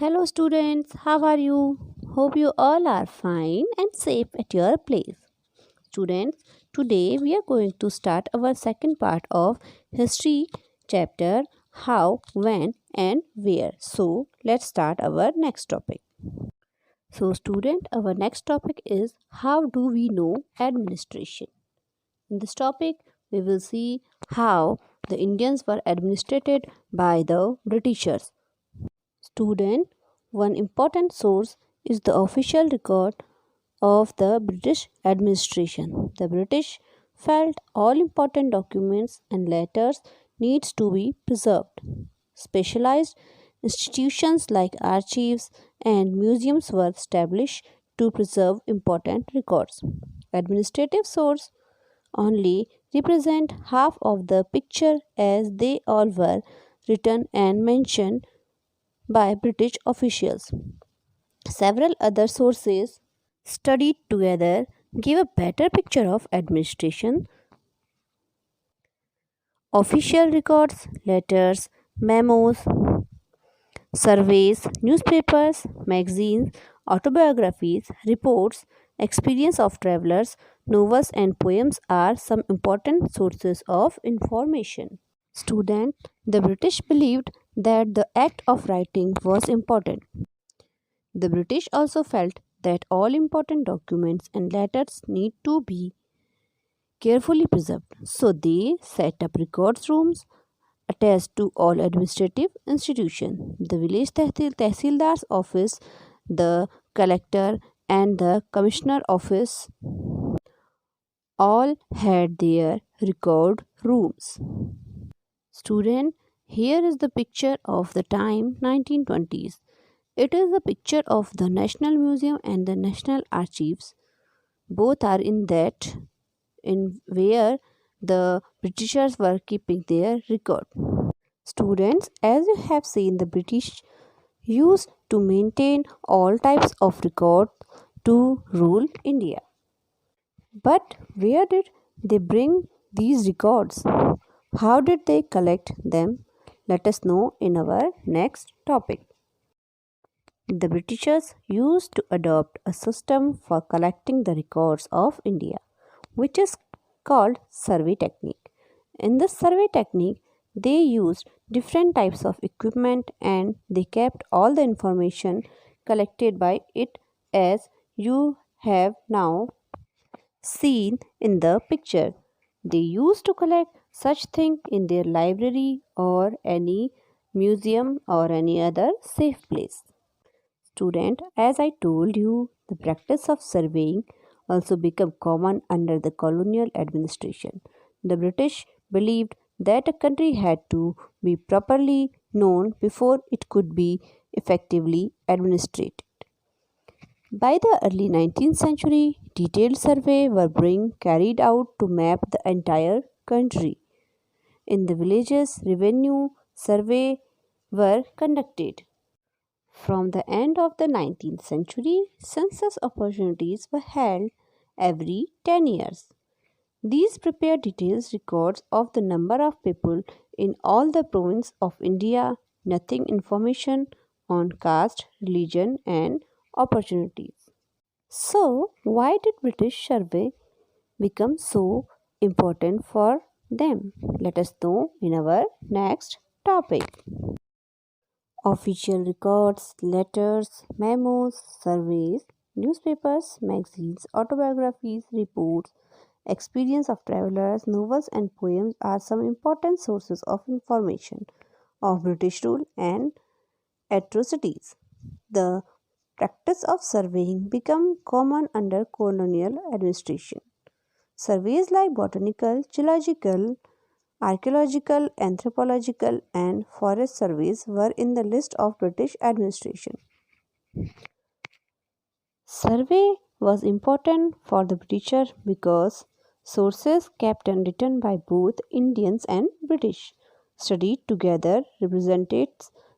Hello, students. How are you? Hope you all are fine and safe at your place. Students, today we are going to start our second part of history chapter how, when, and where. So, let's start our next topic. So, student, our next topic is how do we know administration? In this topic, we will see how the Indians were administrated by the Britishers. Student, one important source is the official record of the British administration. The British felt all important documents and letters needs to be preserved. Specialized institutions like archives and museums were established to preserve important records. Administrative source only represent half of the picture as they all were written and mentioned by British officials. Several other sources studied together give a better picture of administration. Official records, letters, memos, surveys, newspapers, magazines, autobiographies, reports, experience of travelers, novels, and poems are some important sources of information. Student, the British believed that the act of writing was important. The British also felt that all important documents and letters need to be carefully preserved. So they set up records rooms attached to all administrative institutions. The village Tehsildar's office, the collector, and the commissioner office all had their record rooms. Student, here is the picture of the time 1920s. It is a picture of the National Museum and the National Archives. Both are in where the Britishers were keeping their record. Students, as you have seen, the British used to maintain all types of record to rule India. But where did they bring these records? How did they collect them? Let us know in our next topic. The Britishers used to adopt a system for collecting the records of India, which is called survey technique. In this survey technique, they used different types of equipment and they kept all the information collected by it as you have now seen in the picture. They used to collect such thing in their library or any museum or any other safe place. Student, as I told you, the practice of surveying also became common under the colonial administration. The British believed that a country had to be properly known before it could be effectively administered. By the early 19th century, detailed surveys were being carried out to map the entire country. In the villages, revenue survey were conducted. From the end of the 19th century, census opportunities were held every 10 years. These prepared detailed records of the number of people in all the provinces of India, nothing information on caste, religion and opportunities. So, why did British survey become so important for them? Let us know in our next topic. Official records, letters, memos, surveys, newspapers, magazines, autobiographies, reports, experience of travelers, novels, and poems are some important sources of information of British rule and atrocities. The practice of surveying became common under colonial administration. Surveys like botanical, geological, archaeological, anthropological, and forest surveys were in the list of British administration. Survey was important for the Britishers because sources kept and written by both Indians and British studied together represented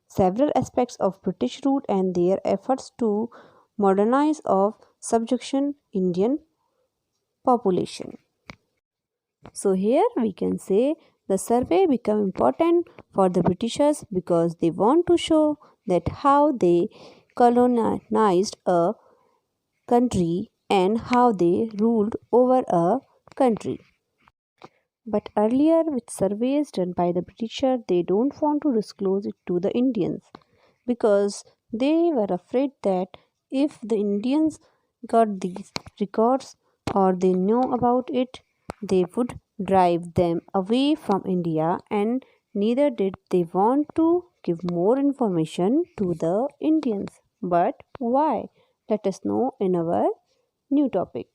several aspects of British rule and their efforts to modernize of subjection Indian population. So here we can say the survey became important for the Britishers because they want to show that how they colonized a country and how they ruled over a country. But earlier, with surveys done by the Britishers, they don't want to disclose it to the Indians because they were afraid that if the Indians got these records or they know about it, they would drive them away from India, and neither did they want to give more information to the Indians. But why? Let us know in our new topic.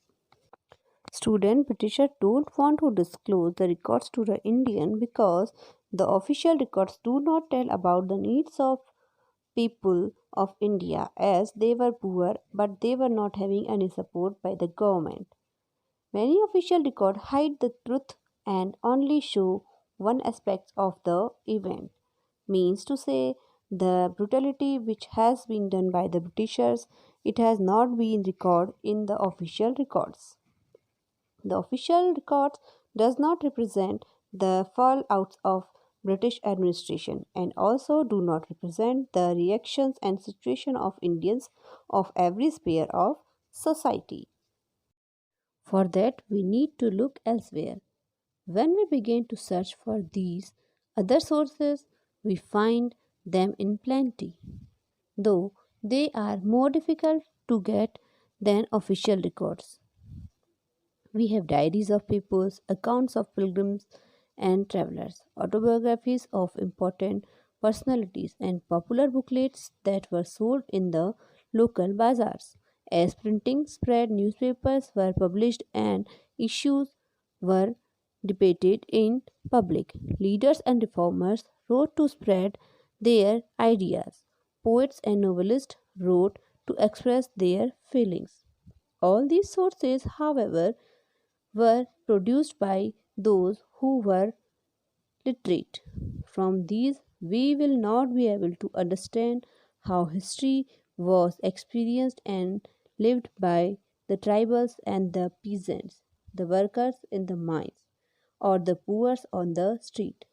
Student Britisher don't want to disclose the records to the Indian because the official records do not tell about the needs of people of India as they were poor but they were not having any support by the government. Many official records hide the truth and only show one aspect of the event. Means to say, the brutality which has been done by the Britishers, it has not been recorded in the official records. The official records does not represent the fallouts of British administration and also do not represent the reactions and situation of Indians of every sphere of society. For that, we need to look elsewhere. When we begin to search for these other sources, we find them in plenty, though they are more difficult to get than official records. We have diaries of peoples, accounts of pilgrims and travelers, autobiographies of important personalities, and popular booklets that were sold in the local bazaars. As printing spread, newspapers were published and issues were debated in public. Leaders and reformers wrote to spread their ideas. Poets and novelists wrote to express their feelings. All these sources, however, were produced by those who were literate. From these, we will not be able to understand how history was experienced and lived by the tribals and the peasants, the workers in the mines, or the poor on the street.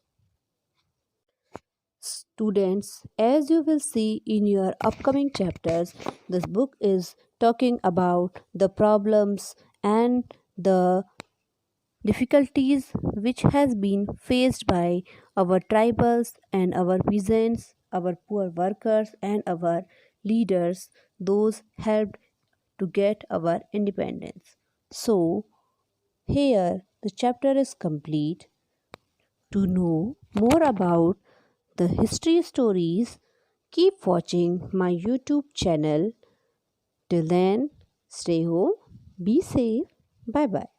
Students, as you will see in your upcoming chapters, this book is talking about the problems and the difficulties which has been faced by our tribals and our peasants, our poor workers and our leaders, those helped to get our independence. So here the chapter is complete. To know more about the history stories, keep watching my YouTube channel. Till then, stay home, be safe, bye bye.